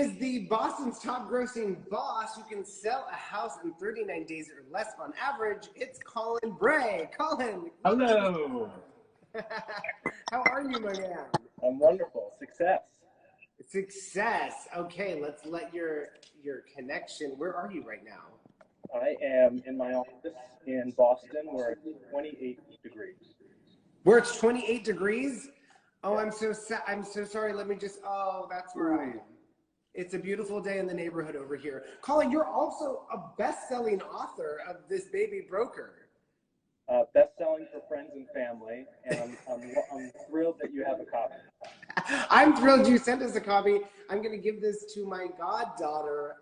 is the Boston's top grossing boss who can sell a house in 39 days or less on average. It's Collin Bray. Collin. Hello. How are you, my man? I'm wonderful. Success. Success. Okay, let's let your connection. Where are you right now? I am in my office in Boston where it's 28 degrees. Where it's 28 degrees? Oh, I'm so sorry. Let me just, oh, that's where I am. It's a beautiful day in the neighborhood over here. Collin, you're also a best-selling author of This Baby Broker. Best-selling for friends and family, and I'm thrilled that you have a copy. I'm thrilled you sent us a copy. I'm going to give this to my goddaughter,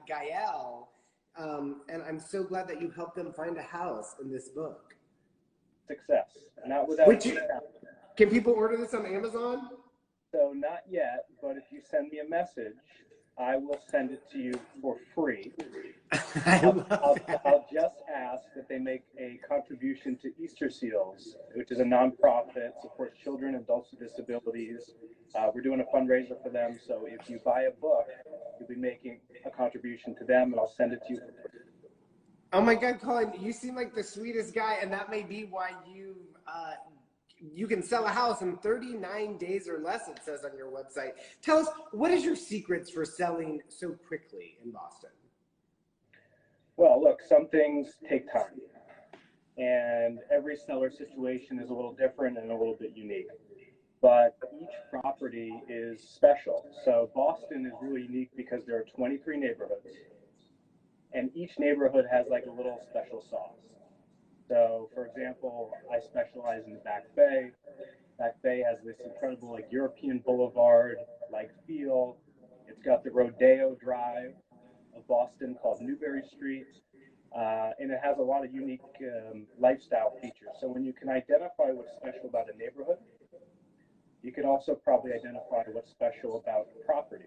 Gael, and I'm so glad that you helped them find a house in this book. Success. Not without Can people order this on Amazon? So not yet, but if you send me a message, I will send it to you for free. I'll just ask that they make a contribution to Easter Seals, which is a nonprofit, supports children and adults with disabilities. We're doing a fundraiser for them, so if you buy a book, you'll be making a contribution to them, and I'll send it to you for free. Oh my God, Collin, you seem like the sweetest guy, and that may be why you can sell a house in 39 days or less, it says on your website. Tell us, what is your secrets for selling so quickly in Boston? Well, look, some things take time, and every seller situation is a little different and a little bit unique, but each property is special. So Boston is really unique because there are 23 neighborhoods, and each neighborhood has like a little special sauce. So, for example, I specialize in the Back Bay. Back Bay has this incredible like European boulevard-like feel. It's got the Rodeo Drive of Boston called Newbury Street, and it has a lot of unique lifestyle features. So when you can identify what's special about a neighborhood, you can also probably identify what's special about a property.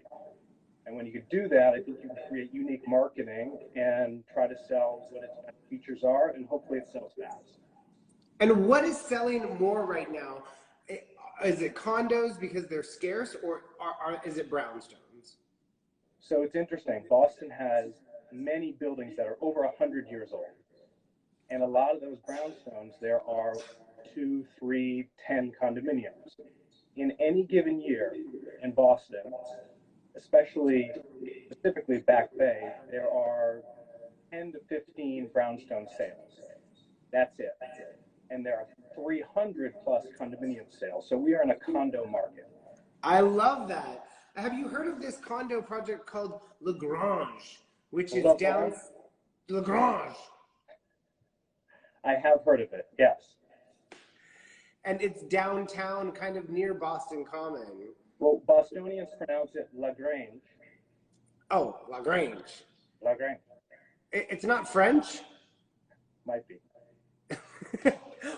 And when you can do that, I think you can create unique marketing and try to sell what its best features are, and hopefully it sells fast. And what is selling more right now? Is it condos because they're scarce, or is it brownstones? So it's interesting. Boston has many buildings that are over 100 years old. And a lot of those brownstones, there are 2, 3, 10 condominiums. In any given year in Boston, specifically Back Bay, there are 10 to 15 brownstone sales. That's it. And there are 300 plus condominium sales. So we are in a condo market. I love that. Have you heard of this condo project called LaGrange, which is down LaGrange? I have heard of it, yes. And it's downtown, kind of near Boston Common. Well, Bostonians pronounce it LaGrange. Oh, LaGrange. LaGrange. It's not French? Might be.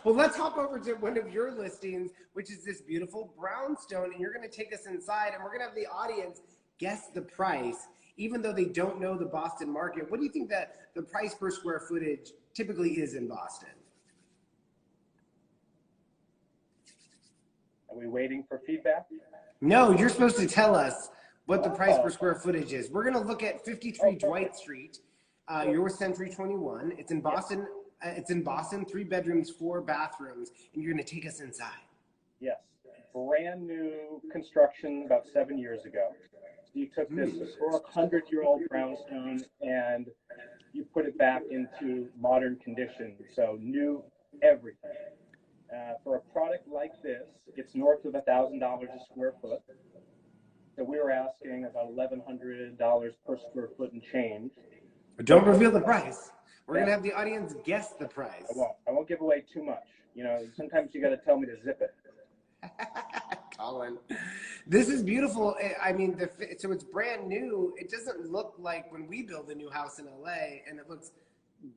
Well, let's hop over to one of your listings, which is this beautiful brownstone, and you're going to take us inside, and we're going to have the audience guess the price, even though they don't know the Boston market. What do you think that the price per square footage typically is in Boston? Are we waiting for feedback? No, you're supposed to tell us what the price per square footage is. We're going to look at 53 Dwight Street, York Century 21. It's in Boston. It's in Boston, 3 bedrooms, 4 bathrooms, and you're going to take us inside. Yes, brand new construction about 7 years ago. So you took this historic 100-year-old brownstone and you put it back into modern condition. So new everything. For a product like this, it's north of $1,000 a square foot. So we were asking about $1,100 per square foot and change. Don't reveal the price. We're going to have the audience guess the price. I won't give away too much. You know, sometimes you got to tell me to zip it. Collin, this is beautiful. I mean, so it's brand new. It doesn't look like when we build a new house in LA, and it looks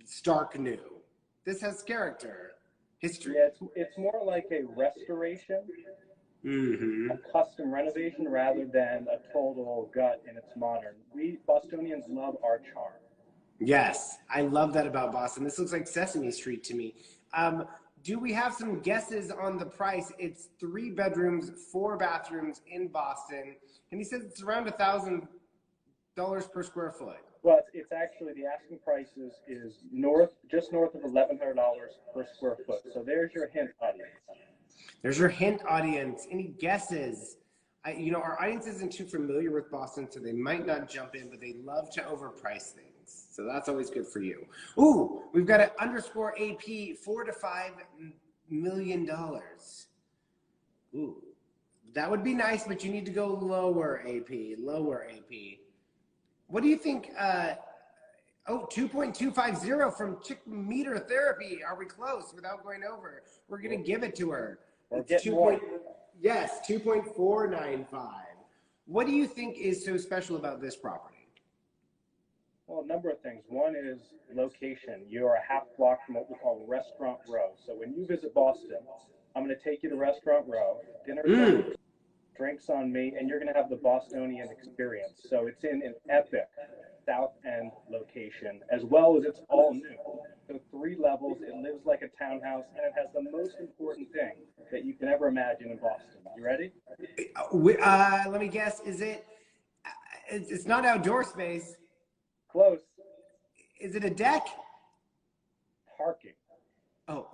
stark new. This has character, history. Yeah, it's more like a restoration, a custom renovation, rather than a total gut and it's modern. We Bostonians love our charm. Yes, I love that about Boston. This looks like Sesame Street to me. Do we have some guesses on the price? It's 3 bedrooms, 4 bathrooms in Boston. And he says it's around $1,000 per square foot. Well, it's actually, the asking price is just north of $1,100 per square foot. So there's your hint, audience. There's your hint, audience. Any guesses? Our audience isn't too familiar with Boston, so they might not jump in, but they love to overprice things. So that's always good for you. Ooh, we've got an underscore AP, $4 to $5 million. Ooh, that would be nice, but you need to go lower AP, lower AP. What do you think? 2.250 from Chick Meter Therapy. Are we close without going over? We're going to give it to her. It's 2.495. What do you think is so special about this property? Well, a number of things. One is location. You are a half block from what we call Restaurant Row. So when you visit Boston, I'm going to take you to Restaurant Row. Dinner, drinks on me, and you're going to have the Bostonian experience. So it's in an epic South End location, as well as it's all new. So 3 levels, it lives like a townhouse, and it has the most important thing that you can ever imagine in Boston. You ready? Let me guess. It's not outdoor space. Close. Is it a deck? Parking. Oh.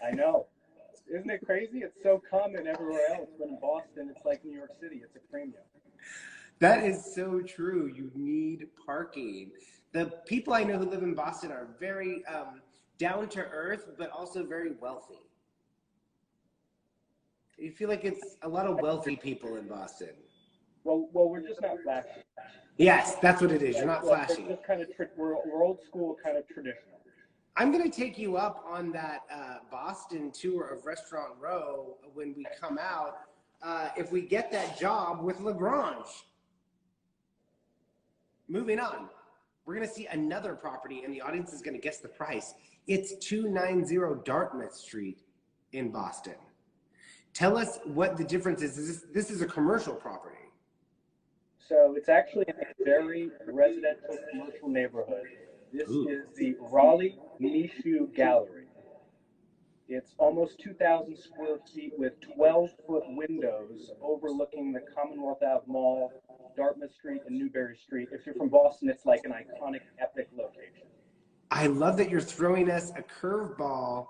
I know. Isn't it crazy? It's so common everywhere else, but in Boston, it's like New York City. It's a premium. That is so true. You need parking. The people I know who live in Boston are very down to earth, but also very wealthy. You feel like it's a lot of wealthy people in Boston. Well, we're just not flashy. Yes, that's what it is. You're not flashy. We're just kind of we're old school, kind of traditional. I'm going to take you up on that Boston tour of Restaurant Row when we come out, if we get that job with Lagrange. Moving on, we're going to see another property, and the audience is going to guess the price. It's 290 Dartmouth Street in Boston. Tell us what the difference is. This is a commercial property. So it's actually in a very residential commercial neighborhood. This is the Raleigh Nishu Gallery. It's almost 2,000 square feet with 12-foot windows overlooking the Commonwealth Ave Mall, Dartmouth Street, and Newbury Street. If you're from Boston, it's like an iconic, epic location. I love that you're throwing us a curveball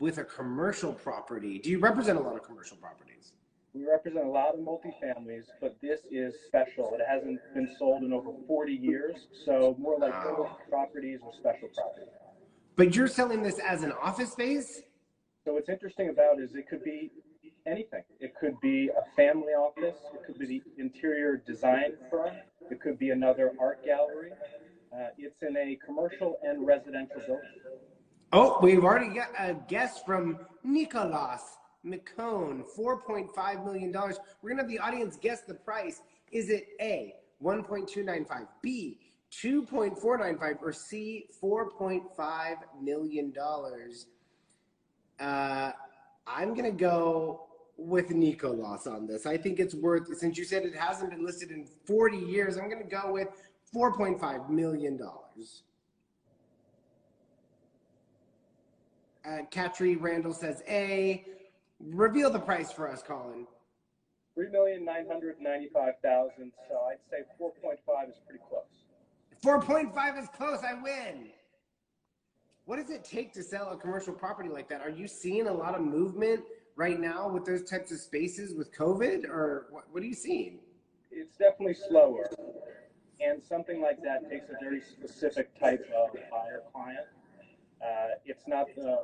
with a commercial property. Do you represent a lot of commercial properties? We represent a lot of multifamilies, but this is special. It hasn't been sold in over 40 years, so more like properties or special properties. But you're selling this as an office space? So what's interesting about it is it could be anything. It could be a family office. It could be the interior design firm. It could be another art gallery. It's in a commercial and residential building. Oh, we've already got a guess from Nicolas McCone, $4.5 million. We're going to have the audience guess the price. Is it A, 1.295, B, 2.495, or C, $4.5 million? I'm going to go with Nicolas on this. I think it's worth, since you said it hasn't been listed in 40 years, I'm going to go with $4.5 million. Katri Randall says A. Reveal the price for us, Collin. $3,995,000. So I'd say 4.5 is pretty close. 4.5 is close. I win. What does it take to sell a commercial property like that? Are you seeing a lot of movement right now with those types of spaces with COVID, or what are you seeing? It's definitely slower, and something like that takes a very specific type of buyer client. It's not an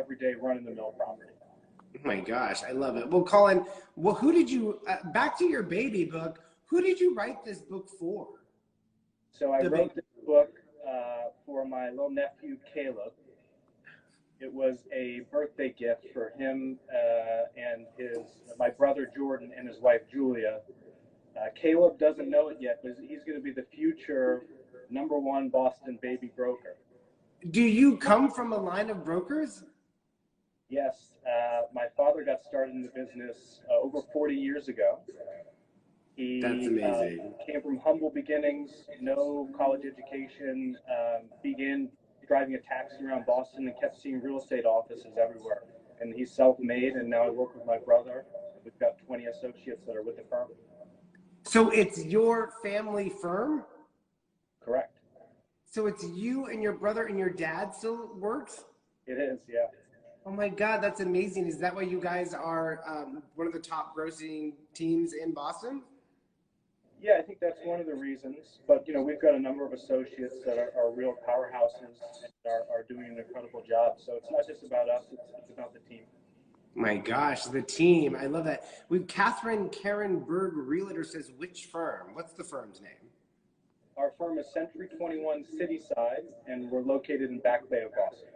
everyday run-of-the-mill property. Oh my gosh, I love it. Well, Collin, who did you, back to your baby book, who did you write this book for? So I wrote this book for my little nephew, Caleb. It was a birthday gift for him and my brother, Jordan, and his wife, Julia. Caleb doesn't know it yet, but he's going to be the future #1 Boston baby broker. Do you come from a line of brokers? Yes. My father got started in the business over 40 years ago. That's amazing. Came from humble beginnings, no college education, began driving a taxi around Boston and kept seeing real estate offices everywhere. And he's self-made, and now I work with my brother. We've got 20 associates that are with the firm. So it's your family firm? Correct. So it's you and your brother and your dad still works? It is, yeah. Oh my God, that's amazing. Is that why you guys are one of the top grossing teams in Boston? Yeah, I think that's one of the reasons. But, you know, we've got a number of associates that are real powerhouses and are doing an incredible job. So it's not just about us, it's about the team. My gosh, the team. I love that. We've Catherine Karen Berg, Realtor, says, which firm? What's the firm's name? Our firm is Century 21 Cityside, and we're located in Back Bay of Boston.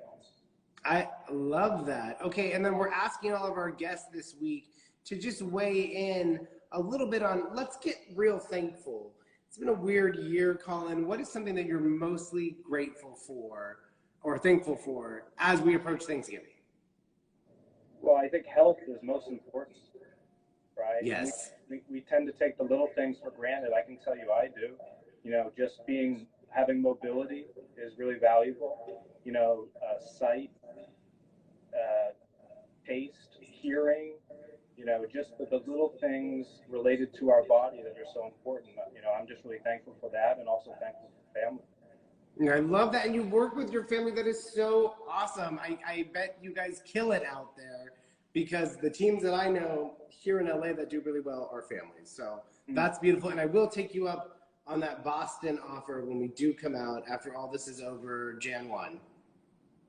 I love that. Okay, and then we're asking all of our guests this week to just weigh in a little bit on, let's get real thankful. It's been a weird year, Collin. What is something that you're mostly grateful for or thankful for as we approach Thanksgiving? Well, I think health is most important, right? Yes. We tend to take the little things for granted. I can tell you I do. You know, just having mobility is really valuable. You know, sight, taste, hearing, you know, just the little things related to our body that are so important. You know, I'm just really thankful for that, and also thankful for family. I love that. And you work with your family. That is so awesome. I bet you guys kill it out there, because the teams that I know here in LA that do really well are families. So that's beautiful. And I will take you up on that Boston offer when we do come out after all this is over, Jan 1.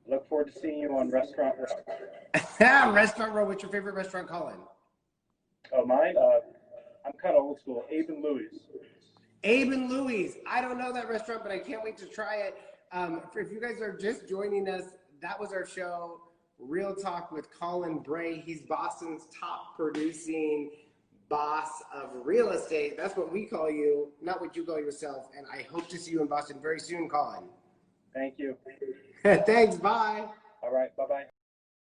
Look forward to seeing you on Restaurant Row. Restaurant Row. What's your favorite restaurant, Collin? Oh, mine? I'm kind of old school. Abe and Louie's. Abe and Louie's. I don't know that restaurant, but I can't wait to try it. If you guys are just joining us, that was our show, Real Talk with Collin Bray. He's Boston's top producing boss of real estate. That's what we call you, not what you call yourself. And I hope to see you in Boston very soon, Collin. Thank you. Thanks. Bye. All right. Bye-bye.